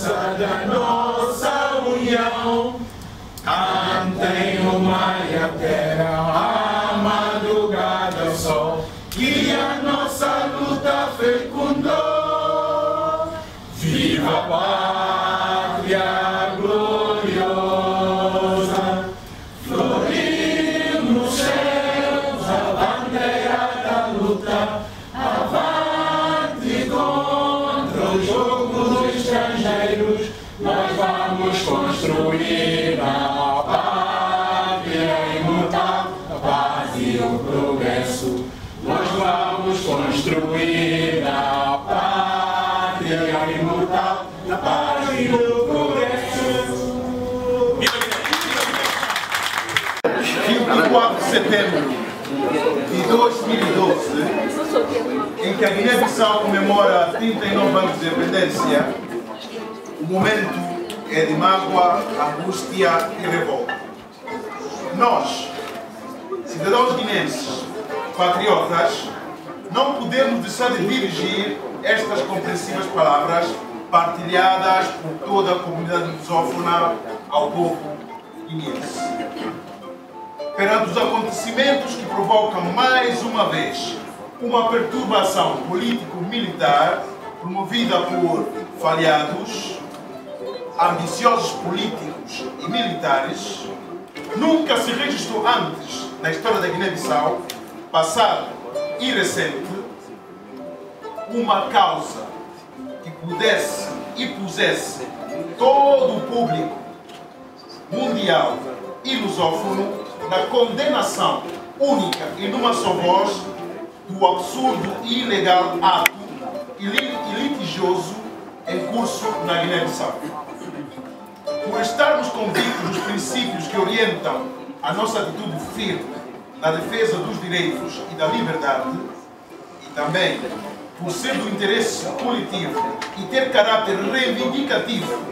força da nossa união. Cantem o mar e a terra, a madrugada e o sol, que a nossa luta fecundou. Viva a pátria gloriosa, floriu nos céus a bandeira da luta. Avante contra o jogo dos estrangeiros, nós vamos construir a pátria imortal, a paz e o progresso. Nós vamos construir a pátria imortal, a paz e o progresso. 24 de setembro de 2012, em que a Guiné-Bissau comemora 39 anos de independência, o momento é de mágoa, angústia e revolta. Nós, cidadãos guinenses, patriotas, não podemos deixar de dirigir estas compreensivas palavras partilhadas por toda a comunidade lusófona ao povo guinense. Perante os acontecimentos que provocam mais uma vez uma perturbação político-militar promovida por falhados, ambiciosos políticos e militares, nunca se registrou antes na história da Guiné-Bissau, passada e recente, uma causa que pudesse e pusesse todo o público mundial e lusófono na condenação única e numa só voz do absurdo e ilegal ato e litigioso em curso na Guiné-Bissau. Por estarmos convictos dos princípios que orientam a nossa atitude firme na defesa dos direitos e da liberdade, e também por ser do interesse coletivo e ter caráter reivindicativo,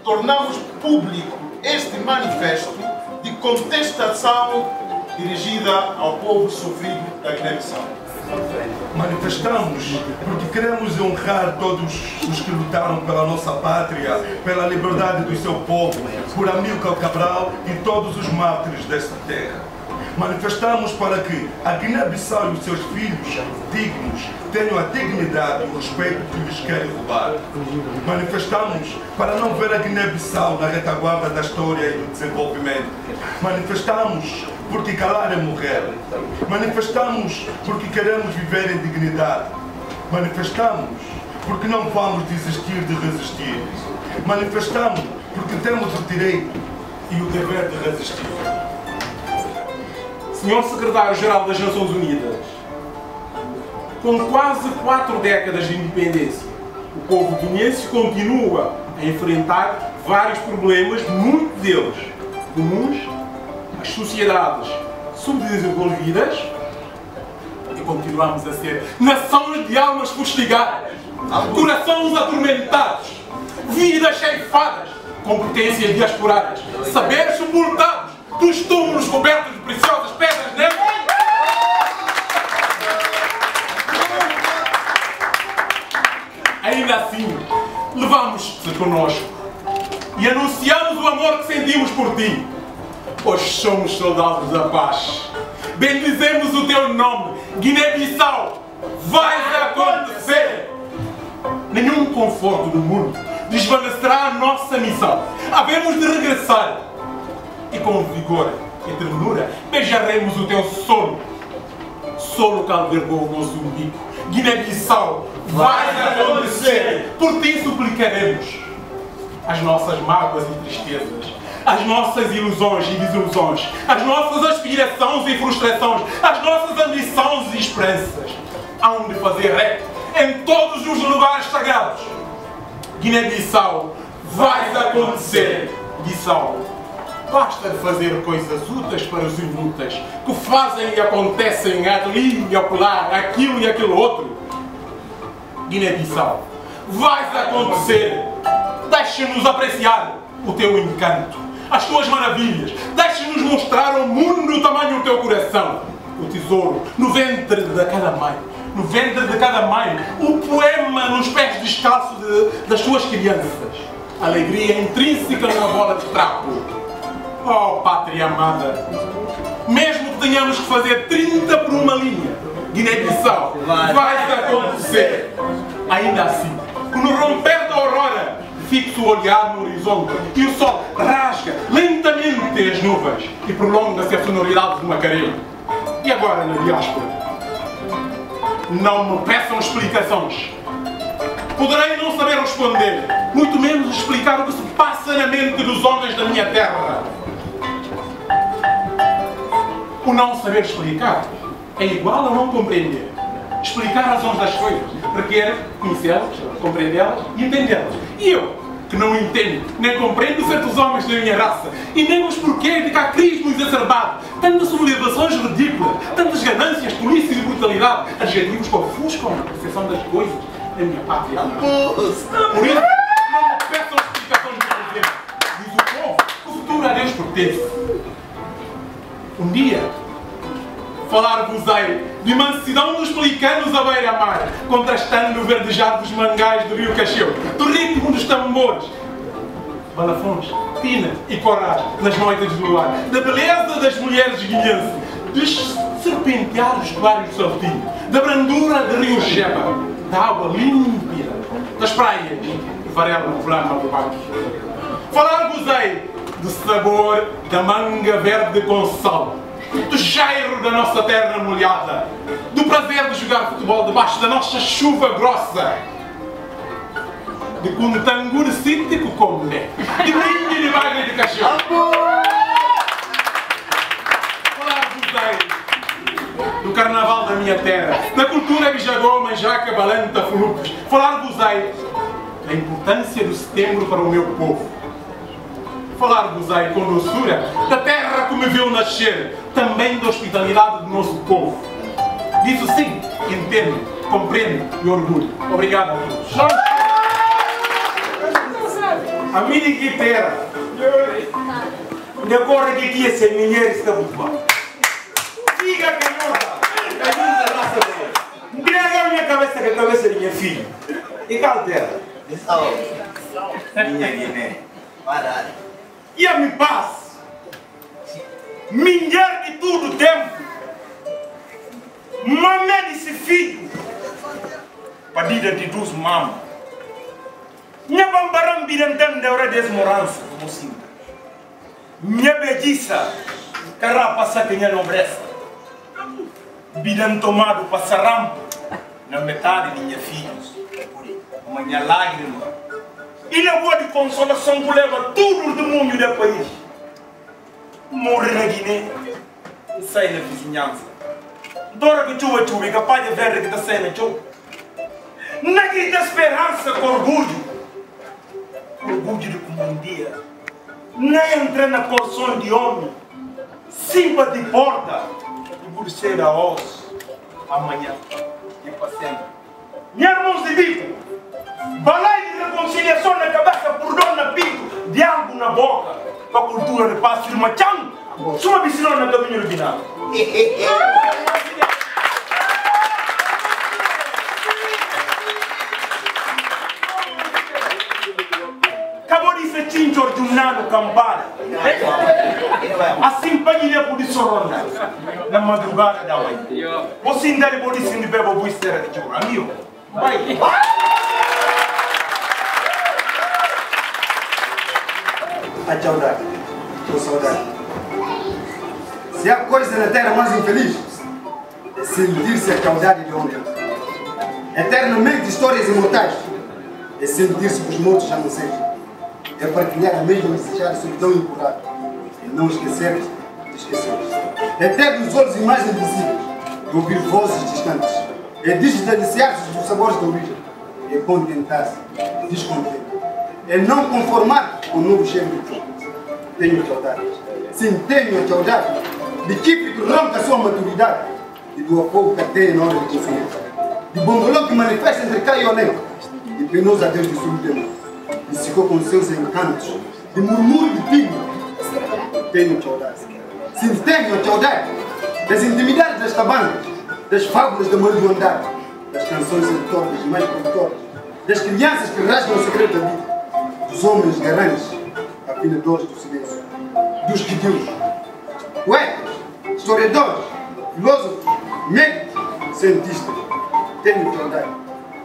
tornamos público este manifesto de contestação dirigida ao povo sofrido da Guiné-Bissau. Manifestamos porque queremos honrar todos os que lutaram pela nossa pátria, pela liberdade do seu povo, por Amílcar Cabral e todos os mártires desta terra. Manifestamos para que a Guiné-Bissau e os seus filhos dignos tenham a dignidade e o respeito que lhes querem roubar. Manifestamos para não ver a Guiné-Bissau na retaguarda da história e do desenvolvimento. Manifestamos porque calar é morrer. Manifestamos porque queremos viver em dignidade. Manifestamos porque não vamos desistir de resistir. Manifestamos porque temos o direito e o dever de resistir. Senhor Secretário-Geral das Nações Unidas, com quase 4 décadas de independência, o povo guineense continua a enfrentar vários problemas, muitos deles comuns às sociedades subdesenvolvidas, e continuamos a ser nações de almas fustigadas, corações atormentados, vidas ceifadas, competências diasporadas, saberes sepultados, dos túmulos cobertos de preciosas pedras negras. Ainda assim, levamos-te connosco e anunciamos o amor que sentimos por ti, pois somos soldados da paz. Bendizemos o teu nome, Guiné-Bissau, vais acontecer! Nenhum conforto do mundo desvanecerá a nossa missão. Havemos de regressar e com vigor e ternura beijaremos o teu sono que albergou o nosso umbigo. Guiné-Bissau, vai acontecer! Por ti suplicaremos. As nossas mágoas e tristezas, as nossas ilusões e desilusões, as nossas aspirações e frustrações, as nossas ambições e esperanças, hão de fazer eco em todos os lugares sagrados. Guiné-Bissau, vai acontecer! Bissau, basta de fazer coisas úteis para os inúteis, que fazem e acontecem ali e acolá, aquilo e aquilo outro. Guiné-Bissau, vais acontecer! Deixa-nos apreciar o teu encanto, as tuas maravilhas. Deixa-nos mostrar ao mundo o tamanho do teu coração. O tesouro no ventre de cada mãe. No ventre de cada mãe. O poema nos pés descalços das tuas crianças. alegria intrínseca numa bola de trapo. Oh, pátria amada, mesmo que tenhamos que fazer 30 por uma linha, Guiné-Bissau vai acontecer. Ainda assim, no romper da aurora, fixo o olhar no horizonte e o sol rasga lentamente as nuvens e prolonga-se a sonoridade de uma careia. E agora na diáspora? Não me peçam explicações. Poderei não saber responder, muito menos explicar o que se passa na mente dos homens da minha terra. O não saber explicar é igual a não compreender. Explicar as razões das coisas requer conhecê-las, compreendê-las e entendê-las. E eu, que não entendo nem compreendo certos homens da minha raça e nem os porquês de cacrismo exacerbado, tantas sublevações ridículas, tantas ganâncias, polícia e brutalidade, adjetivos que ofuscam a percepção das coisas da minha pátria. Por isso, não me peçam explicações do presente. Diz o povo que o futuro a Deus pertence. Um dia, falar-vos-ei de mansidão dos pelicanos à beira-mar, contrastando o verdejar dos mangais do rio Cacheu, do ritmo dos tambores, balafões, tina e coragem nas noites de luar, da beleza das mulheres guineenses, dos serpentear os claros do Saltinho, da brandura do rio Jeba, da água límpida, das praias e varela flama do baque. Falar-vos-ei do sabor da manga verde com sal, do cheiro da nossa terra molhada, do prazer de jogar futebol debaixo da nossa chuva grossa, de Kuntangur City Kukomne, de Bringue de Bagre de Cachorro. Falar-vos-ei do carnaval da minha terra, da cultura bijagó, manjaca, balanta, fulupes. Falar-vos-ei da importância do setembro para o meu povo. Falar-vos-ei com doçura da terra que me viu nascer, também da hospitalidade do nosso povo. Disso sim, entendo, compreendo e orgulho. Obrigado a todos. A minha terra, decorre que tinha ser mulheres da Buba. Diga que não ajuda a nossa terra. Entrega a minha cabeça que a cabeça da minha filha. E qual terra? Minha Guiné. E a minha paz, mulher de todo tempo, mamãe desse filho, padida de duas mamas, minha bambaram birandando da hora de desmorança, como sinta, minha bediça, carapassa que minha nobreza, birando tomado passarampo na metade de minha filha, uma minha lágrima. E na boa de consolação que leva tudo do mundo do país. Morre na Guiné, sai na vizinhança. Dora que chuva e capaz de ver que está saindo chuva. Naquela esperança com orgulho de como um dia, nem entra na porção de homem, simpa de porta, e por ser a osso, amanhã e para sempre. Minha irmãos de bico, balai de reconciliação na cabeça por dor na pico, diabo na boca, para a cultura de paz firma chão, suma bicinão na caminho do final. Acabou de ser chinchor de um nano campara. Assim panilha por isso ronda, na madrugada da manhã. Você ainda lhe pode se bebo buistera de churra, amigo. Vai. A saudade, com saudade. Se há coisa na terra mais infeliz, é sentir-se a saudade de ontem. Eternamente histórias imortais, é sentir-se que os mortos já não sentem. É partilhar a mesma necessidade de solidão incurada, é não esquecer de esquecer. É ter nos olhos imagens invisíveis, é ouvir vozes distantes, é distanciar-se dos sabores da origem, é contentar-se, é descontentar. É não conformar com o novo cheiro de tudo. Tenho saudade. Sim, tenho saudade de Kipri que rompe a sua maturidade e do apoio que tem na hora de consciência. De Bongolão que manifesta entre cá e Olé, de penoso adeus de solidão, de ficou com seus encantos, de murmúrio de tigre. Tenho saudade. Sim, tenho saudade das intimidades das cabanas, das fábulas da moribundade, das canções sedutoras mais produtoras, das crianças que rasgam o segredo da vida. dos homens garantes, afinadores do silêncio, dos guideus, poetas, historiadores, filósofos, médicos, cientistas. Tenho saudade.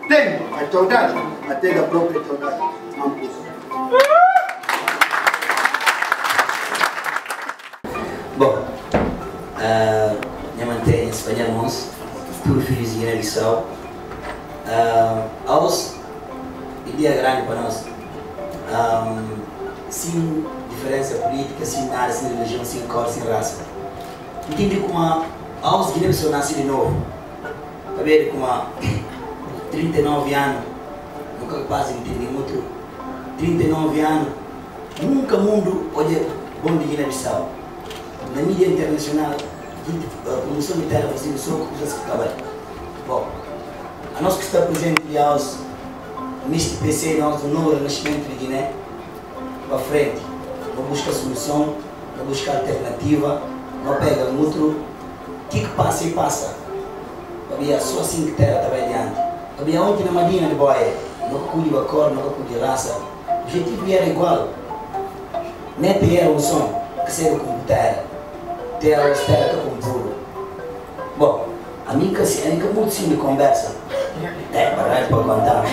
Tenho a saudade até da própria saudade. Ambos. Bom, minha mãe espanhol, tudo filhos de Guiné-Bissau. Aos ideia grande para nós. Sem diferença política, sem nada, sem religião, sem cor, sem raça. Entende como aos Guiné-Bissau nasce de novo. Tá vendo como 39 anos, nunca quase entendi muito. 39 anos, nunca mundo olha bom de Guiné-Bissau. Na mídia internacional, a promoção de terra fazendo só coisas que acabam. Bom, a nós que está presente aos neste PC, nós do novo renascimento de Guiné, para frente, não busca solução, não busca alternativa, não pega outro, que passa e passa. Havia só assim que terra estava adiante. Havia ontem na Madina de Boia, não cuide a cor, não cuide a raça. O objetivo era igual. Nem era o som, que seja como terra. Terra, terra com tudo. Bom, a minha muito sim de conversa. Para contar.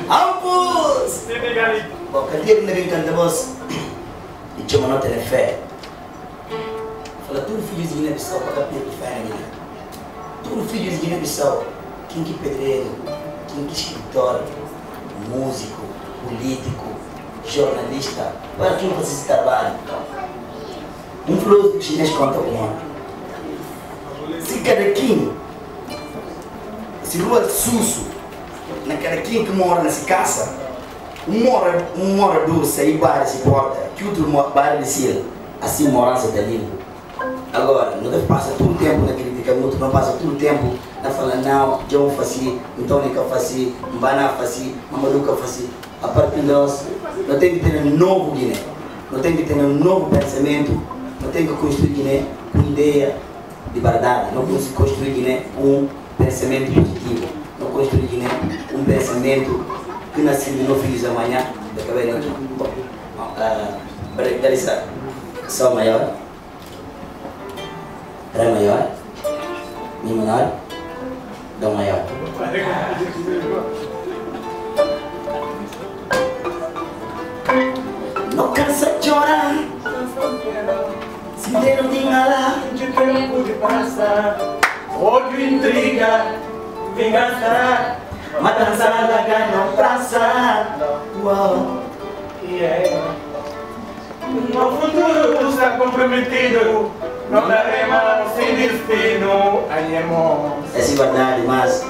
Ampus! Bom, cadê que ninguém canta voz? E tinha uma nota de fé. Fala, tudo filhos de Guiné-Bissau para capir de fé na Guiné. Tudo filhos de Guiné-Bissau. Quem que pedreiro, quem que escritor, músico, político, jornalista, para quem faz esse trabalho. Um filósofo chinês conta como se cada quem, se rua susso, na cada quem que mora nessa casa, um morador sai para se porta, que outro para de ser, assim morança está lindo. Agora, não passa todo o tempo na crítica, não passa todo o tempo na fala, não, John faci, Antônica faci, Mbana faci, Mamaduca faci. A partir de nós, nós temos que ter um novo Guiné, nós temos que ter um novo pensamento, nós temos que construir Guiné com ideia de verdade, não podemos construir Guiné com um pensamento positivo, não construir Guiné com um pensamento que nasceu de novo filhos amanhã, da cabeça de bom, dá licença, Sol maior, Ré maior, Mi menor, Dó maior. Não cansa de chorar, se der um dinheiro de tempo de passar, ódio, intriga, vingança, matança, laga, não praça. Uau. No futuro está comprometido, não daremos sem destino, anhemos. Essa é verdade, mas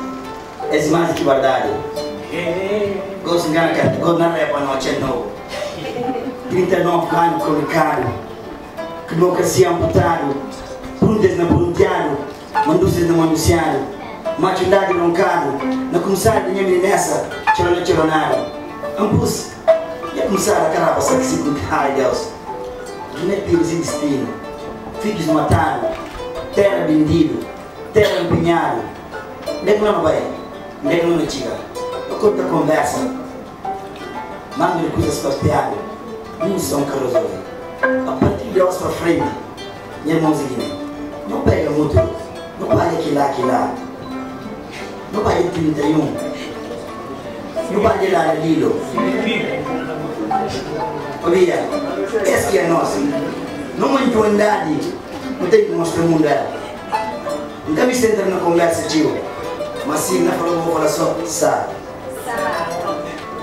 é mais que verdade. Gosto de ganhar, gosto de ganhar para nós, é novo. 39 anos colocado, democracia amputado, prundas na voluntário, mandúcias na manunciado, maturidade roncado, na começar de minha nessa, choronado. Ampus, ia começar a cara passar que se ai Deus, não é filhos em destino, filhos matados, terra vendido, terra empenhado, nego não vai, nego não chega, não conta conversa, manda coisas para piada. Não são caros hoje. A partir de hoje para frente, minha irmãos Guiné, não pega muito, não vai aqui lá, não vai 31, não vai de lá Lilo. Olha, essa é a nossa. Não é igualdade, não tem que mostrar o mundo dela. Então me senta na conversa, tio, mas se não falou, vou falar só, sa.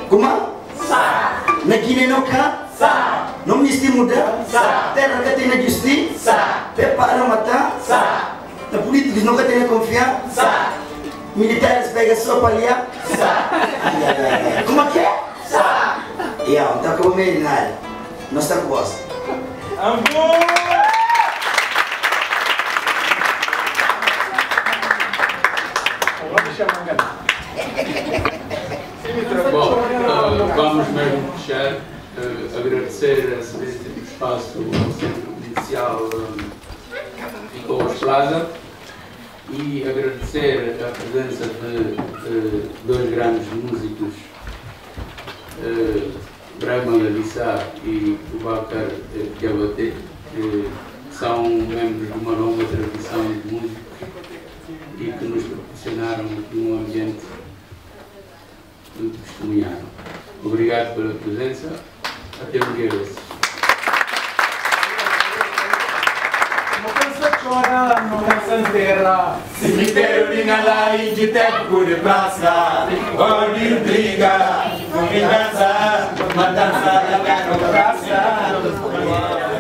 Como? Sa. Na Guiné não cá? Sa. Não me muda? Sa. Terra que tem na justiça? Sa. Prepara matar? Sa. Na política nunca tem confiar? Sa. Militares pegam só para aliar? Sa. Como é que é? Sa. Não está com o meio nada. Não está com você. Bom, vamos mesmo fechar, agradecer a cedência do espaço ao Centro Comercial Ficou Plaza e agradecer a presença de dois grandes músicos Issa e o Bakar Diabaté, que são membros de uma longa tradição de música e que nos proporcionaram um ambiente de testemunhar. Obrigado pela presença. Até um dia desses. Cemitério de Nalai de tempo de praça, onde briga, vingança, matança da democracia.